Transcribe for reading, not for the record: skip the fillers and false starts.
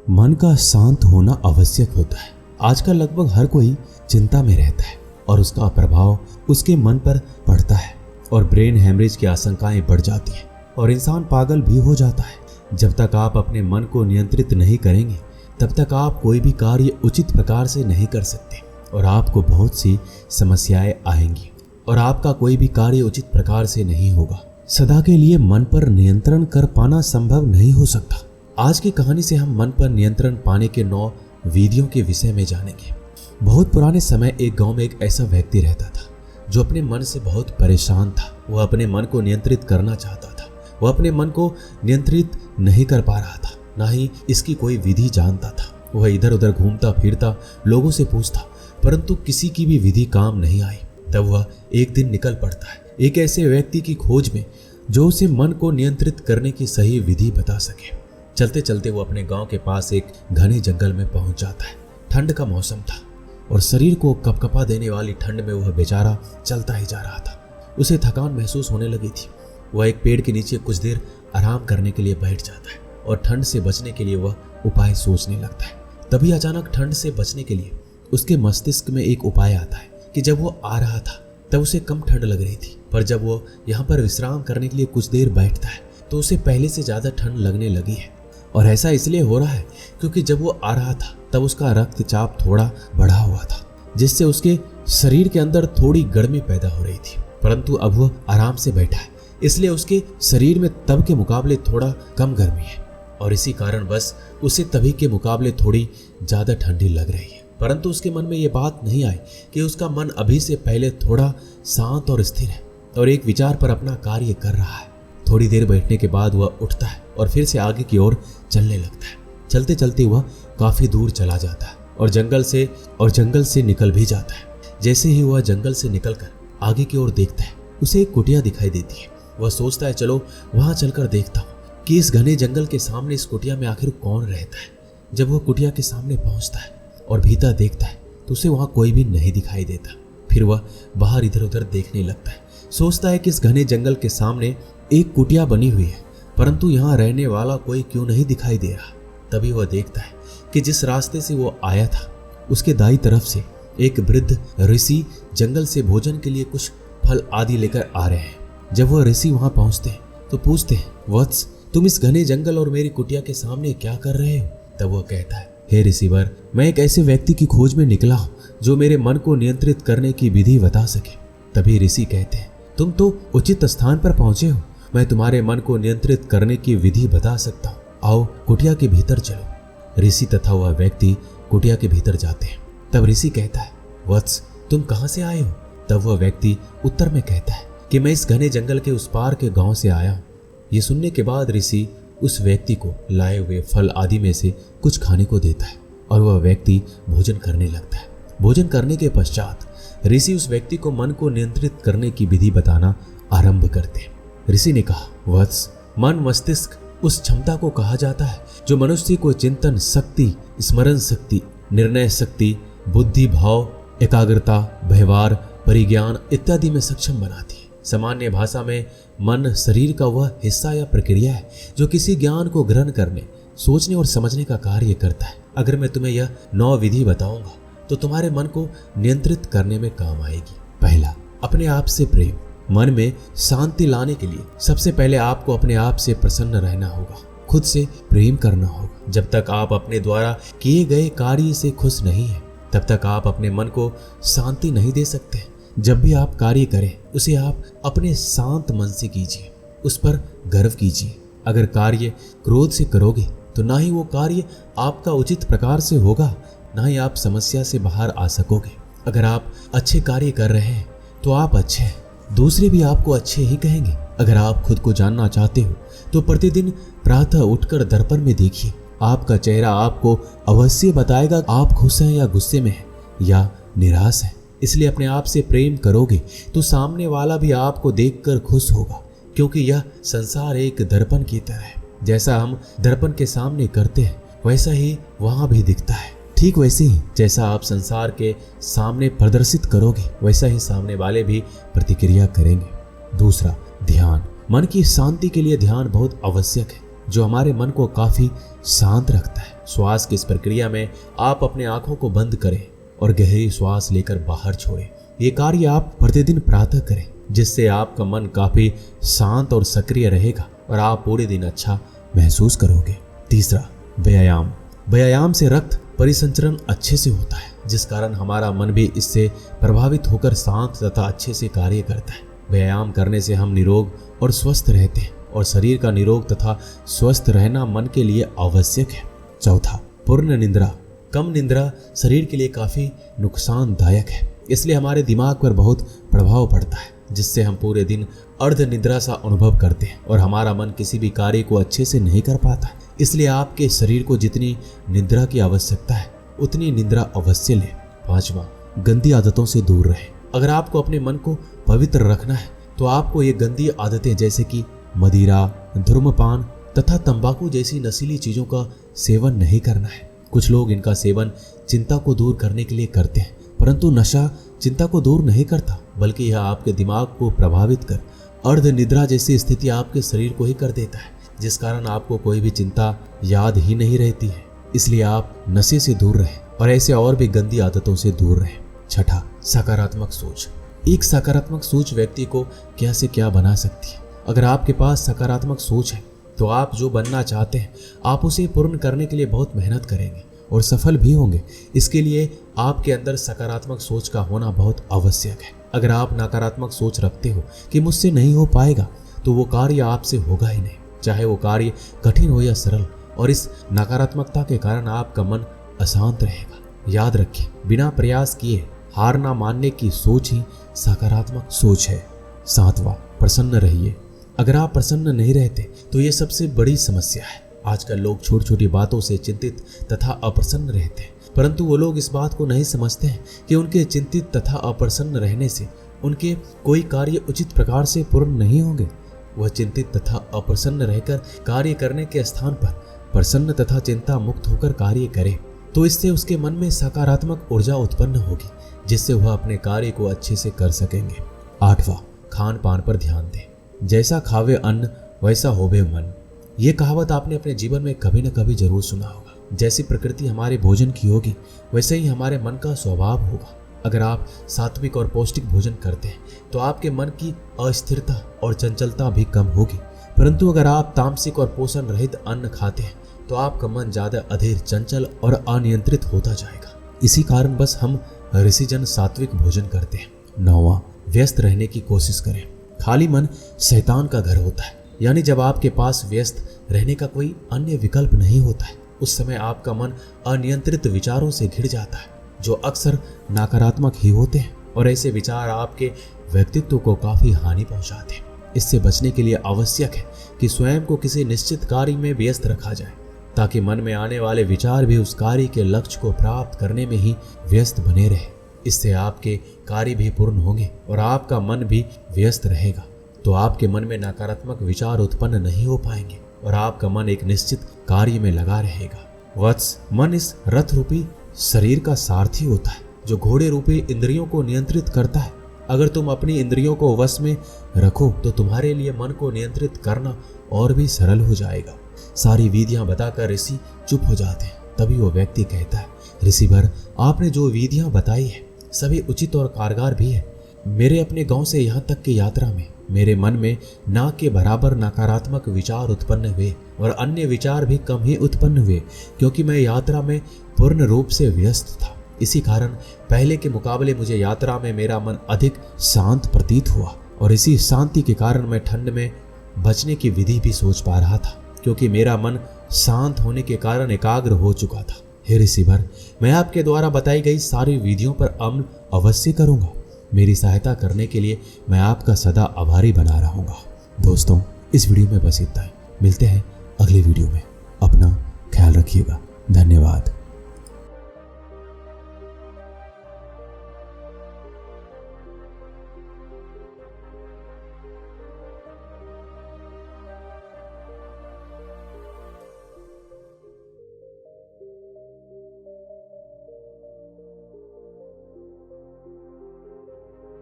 मन का शांत होना आवश्यक होता है। आजकल लगभग हर कोई चिंता में रहता है और उसका प्रभाव उसके मन पर पड़ता है और ब्रेन हैमरेज की आशंकाएं बढ़ जाती हैं और इंसान पागल भी हो जाता है। जब तक आप अपने मन को नियंत्रित नहीं करेंगे तब तक आप कोई भी कार्य उचित प्रकार से नहीं कर सकते और आपको बहुत सी समस्याएं आएंगी और आपका कोई भी कार्य उचित प्रकार से नहीं होगा। सदा के लिए मन पर नियंत्रण कर पाना संभव नहीं हो सकता। आज की कहानी से हम मन पर नियंत्रण पाने के 9 विधियों के विषय में जानेंगे। बहुत पुराने समय एक गांव में एक ऐसा व्यक्ति रहता था जो अपने मन से बहुत परेशान था। वह अपने मन को नियंत्रित करना चाहता था। वह अपने मन को नियंत्रित नहीं कर पा रहा था, ना ही इसकी कोई विधि जानता था। वह इधर उधर घूमता फिरता, लोगों से पूछता, परंतु किसी की भी विधि काम नहीं आई। तब वह एक दिन निकल पड़ता है एक ऐसे व्यक्ति की खोज में जो उसे मन को नियंत्रित करने की सही विधि बता सके। चलते चलते वो अपने गांव के पास एक घने जंगल में पहुंच जाता है। ठंड का मौसम था और शरीर को कपकपा देने वाली ठंड में वह बेचारा चलता ही जा रहा था। उसे थकान महसूस होने लगी थी। वह एक पेड़ के नीचे कुछ देर आराम करने के लिए बैठ जाता है और ठंड से बचने के लिए वह उपाय सोचने लगता है। तभी अचानक ठंड से बचने के लिए उसके मस्तिष्क में एक उपाय आता है कि जब वो आ रहा था तब उसे कम ठंड लग रही थी, पर जब वो यहाँ पर विश्राम करने के लिए कुछ देर बैठता है तो उसे पहले से ज्यादा ठंड लगने लगी है। और ऐसा इसलिए हो रहा है क्योंकि जब वो आ रहा था तब उसका रक्तचाप थोड़ा बढ़ा हुआ था, जिससे उसके शरीर के अंदर थोड़ी गर्मी पैदा हो रही थी। परंतु अब वह आराम से बैठा है, इसलिए उसके शरीर में तब के मुकाबले थोड़ा कम गर्मी है और इसी कारण बस उसे तभी के मुकाबले थोड़ी ज्यादा ठंडी लग रही है। परंतु उसके मन में ये बात नहीं आई कि उसका मन अभी से पहले थोड़ा शांत और स्थिर है और एक विचार पर अपना कार्य कर रहा है। थोड़ी देर बैठने के बाद वह उठता है और फिर से आगे की ओर चलने लगता है। चलते चलते वह काफी दूर चला जाता है और जंगल से निकल भी जाता है। जैसे ही वह जंगल से निकलकर आगे की ओर देखता है उसे एक कुटिया दिखाई देती है। वह सोचता है चलो वहां चलकर देखता हूँ कि इस घने जंगल के सामने इस कुटिया में आखिर कौन रहता है। जब वह कुटिया के सामने पहुंचता है और भीतर देखता है तो उसे वहां कोई भी नहीं दिखाई देता। फिर वह बाहर इधर उधर देखने लगता है। सोचता है कि इस घने जंगल के सामने एक कुटिया बनी हुई है, परंतु यहाँ रहने वाला कोई क्यों नहीं दिखाई दे रहा। तभी वह देखता है कि जिस रास्ते से वो आया था उसके दाईं तरफ से एक वृद्ध ऋषि जंगल से भोजन के लिए कुछ फल आदि लेकर आ रहे हैं। जब वह ऋषि वहां पहुंचते हैं तो पूछते हैं, वत्स तुम इस घने जंगल और मेरी कुटिया के सामने क्या कर रहे हो? तब वह कहता है, हे ऋषिवर, मैं एक ऐसे व्यक्ति की खोज में निकला हूँ जो मेरे मन को नियंत्रित करने की विधि बता सके। तभी ऋषि कहते हैं, तुम तो उचित स्थान पर पहुंचे हो। मैं तुम्हारे मन को नियंत्रित करने की विधि बता सकता हूँ। आओ कुटिया के भीतर चलो। ऋषि तथा वह व्यक्ति कुटिया के भीतर जाते हैं। तब ऋषि कहता है, वत्स तुम कहाँ से आए हो? तब वह व्यक्ति उत्तर में कहता है कि मैं इस घने जंगल के उस पार के गांव से आया हूँ। ये सुनने के बाद ऋषि उस व्यक्ति को लाए हुए फल आदि में से कुछ खाने को देता है और वह व्यक्ति भोजन करने लगता है। भोजन करने के पश्चात ऋषि उस व्यक्ति को मन को नियंत्रित करने की विधि बताना आरंभ करते हैं। ऋषि ने कहा, वत्स मन मस्तिष्क उस क्षमता को कहा जाता है जो मनुष्य को चिंतन शक्ति, स्मरण शक्ति, निर्णय शक्ति, बुद्धि, भाव, एकाग्रता, व्यवहार, परिज्ञान इत्यादि में सक्षम बनाती है। सामान्य भाषा में मन शरीर का वह हिस्सा या प्रक्रिया है जो किसी ज्ञान को ग्रहण करने, सोचने और समझने का कार्य करता है। अगर मैं तुम्हें यह 9 विधि बताऊंगा तो तुम्हारे मन को नियंत्रित करने में काम आएगी। पहला, अपने आप से प्रेम। मन में शांति लाने के लिए सबसे पहले आपको अपने आप से प्रसन्न रहना होगा, खुद से प्रेम करना होगा। जब तक आप अपने द्वारा किए गए कार्य से खुश नहीं हैं, तब तक आप अपने मन को शांति नहीं दे सकते। जब भी आप कार्य करें उसे आप अपने शांत मन से कीजिए, उस पर गर्व कीजिए। अगर कार्य क्रोध से करोगे तो ना ही वो कार्य आपका उचित प्रकार से होगा, ना ही आप समस्या से बाहर आ सकोगे। अगर आप अच्छे कार्य कर रहे हैं तो आप अच्छे हैं, दूसरे भी आपको अच्छे ही कहेंगे। अगर आप खुद को जानना चाहते हो तो प्रतिदिन प्रातः उठकर दर्पण में देखिए। आपका चेहरा आपको अवश्य बताएगा आप खुश हैं या गुस्से में हैं या निराश हैं। इसलिए अपने आप से प्रेम करोगे तो सामने वाला भी आपको देखकर खुश होगा, क्योंकि यह संसार एक दर्पण की तरह है। जैसा हम दर्पण के सामने करते हैं वैसा ही वहां भी दिखता है। ठीक वैसे ही जैसा आप संसार के सामने प्रदर्शित करोगे वैसा ही सामने वाले भी प्रतिक्रिया करेंगे। दूसरा, ध्यान। मन की शांति के लिए ध्यान बहुत आवश्यक है। जो हमारे मन को काफी शांत रखता है। श्वास की इस प्रक्रिया में आप अपने आंखों को बंद करें और गहरी श्वास लेकर बाहर छोड़ें। ये कार्य आप प्रतिदिन प्रातः करें, जिससे आपका मन काफी शांत और सक्रिय रहेगा और आप पूरे दिन अच्छा महसूस करोगे। तीसरा, व्यायाम। व्यायाम से रक्त परिसंचरण अच्छे से होता है, जिस कारण हमारा मन भी इससे प्रभावित होकर शांत तथा अच्छे से कार्य करता है। व्यायाम करने से हम निरोग और स्वस्थ रहते हैं और शरीर का निरोग तथा स्वस्थ रहना मन के लिए आवश्यक है। चौथा, पूर्ण निद्रा। कम निद्रा शरीर के लिए काफी नुकसानदायक है, इसलिए हमारे दिमाग पर बहुत प्रभाव पड़ता है, जिससे हम पूरे दिन अर्ध निद्रा सा अनुभव करते हैं और हमारा मन किसी भी कार्य को अच्छे से नहीं कर पाता है। इसलिए आपके शरीर को जितनी निद्रा की आवश्यकता है उतनी निद्रा अवश्य लें। पांचवा, गंदी आदतों से दूर रहें। अगर आपको अपने मन को पवित्र रखना है तो आपको ये गंदी आदतें जैसे कि मदिरा, धूम्रपान तथा तंबाकू जैसी नशीली चीजों का सेवन नहीं करना है। कुछ लोग इनका सेवन चिंता को दूर करने के लिए करते हैं, परंतु नशा चिंता को दूर नहीं करता, बल्कि यह आपके दिमाग को प्रभावित कर अर्ध निद्रा जैसी स्थिति आपके शरीर को ही कर देता है, जिस कारण आपको कोई भी चिंता याद ही नहीं रहती है। इसलिए आप नशे से दूर रहें और ऐसे और भी गंदी आदतों से दूर रहें। छठा, सकारात्मक सोच। एक सकारात्मक सोच व्यक्ति को क्या से क्या बना सकती है। अगर आपके पास सकारात्मक सोच है तो आप जो बनना चाहते हैं आप उसे पूर्ण करने के लिए बहुत मेहनत करेंगे और सफल भी होंगे। इसके लिए आपके अंदर सकारात्मक सोच का होना बहुत आवश्यक है। अगर आप नकारात्मक सोच रखते हो कि मुझसे नहीं हो पाएगा, तो वो कार्य आपसे होगा ही नहीं, चाहे वो कार्य कठिन हो या सरल। और इस नकारात्मकता के कारण आपका मन अशांत रहेगा। याद रखें, बिना प्रयास किए हार ना मानने की सोच ही सकारात्मक सोच है। सातवां, प्रसन्न रहिए। अगर आप प्रसन्न नहीं रहते तो ये सबसे बड़ी समस्या है। आजकल लोग छोटी छोटी बातों से चिंतित तथा अप्रसन्न रहते हैं, परंतु वो लोग इस बात को नहीं समझते हैं कि उनके चिंतित तथा अप्रसन्न रहने से उनके कोई कार्य उचित प्रकार से पूर्ण नहीं होंगे। वह चिंतित तथा अप्रसन्न रहकर कार्य करने के स्थान पर प्रसन्न तथा चिंता मुक्त होकर कार्य करे तो इससे उसके मन में सकारात्मक ऊर्जा उत्पन्न होगी, जिससे वह अपने कार्य को अच्छे से कर सकेंगे। आठवां, खान पान पर ध्यान दें। जैसा खावे अन्न वैसा होवे मन। ये कहावत आपने अपने जीवन में कभी न कभी जरूर सुना होगा। जैसी प्रकृति हमारे भोजन की होगी वैसे ही हमारे मन का स्वभाव होगा। अगर आप सात्विक और पौष्टिक भोजन करते हैं तो आपके मन की अस्थिरता और चंचलता भी कम होगी, परंतु अगर आप तामसिक और पोषण रहित अन्न खाते हैं तो आपका मन ज्यादा अधीर, चंचल और अनियंत्रित होता जाएगा। इसी कारण बस हम ऋषिजन सात्विक भोजन करते हैं। नौवां, व्यस्त रहने की कोशिश करें। खाली मन शैतान का घर होता है, यानी जब आपके पास व्यस्त रहने का कोई अन्य विकल्प नहीं होता है, उस समय आपका मन अनियंत्रित विचारों से घिर जाता है, जो अक्सर नकारात्मक ही होते हैं और ऐसे विचार आपके व्यक्तित्व को काफी हानि पहुंचाते हैं। इससे बचने के लिए आवश्यक है कि स्वयं को किसी निश्चित कार्य में व्यस्त रखा जाए, ताकि मन में आने वाले विचार भी उस कार्य के लक्ष्य को प्राप्त करने में ही व्यस्त बने रहे। इससे आपके कार्य भी पूर्ण होंगे और आपका मन भी व्यस्त रहेगा, तो आपके मन में नकारात्मक विचार उत्पन्न नहीं हो पाएंगे और आपका मन एक निश्चित कार्य में लगा रहेगा। वत्स, मन इस रथ रूपी शरीर का सारथी होता है, जो घोड़े रूपी इंद्रियों को नियंत्रित करता है। अगर तुम अपनी इंद्रियों को वश में रखो तो तुम्हारे लिए मन को नियंत्रित करना और भी सरल हो जाएगा। सारी विधियां बताकर ऋषि चुप हो जाते हैं। तभी वो व्यक्ति कहता है, ऋषिवर, आपने जो विधियां बताई है सभी उचित और कारगर भी है। मेरे अपने गांव से यहाँ तक की यात्रा में मेरे मन में ना के बराबर नकारात्मक विचार उत्पन्न हुए और अन्य विचार भी कम ही उत्पन्न हुए, क्योंकि मैं यात्रा में पूर्ण रूप से व्यस्त था। इसी कारण पहले के मुकाबले मुझे यात्रा में मेरा मन अधिक शांत प्रतीत हुआ और इसी शांति के कारण मैं ठंड में बचने की विधि भी सोच पा रहा था, क्योंकि मेरा मन शांत होने के कारण एकाग्र हो चुका था। हे ऋषिवर, मैं आपके द्वारा बताई गई सारी विधियों पर अमल अवश्य करूंगा। मेरी सहायता करने के लिए मैं आपका सदा आभारी बना रहूंगा। दोस्तों, इस वीडियो में बस इतना ही। मिलते हैं अगली वीडियो में। अपना ख्याल रखिएगा। धन्यवाद।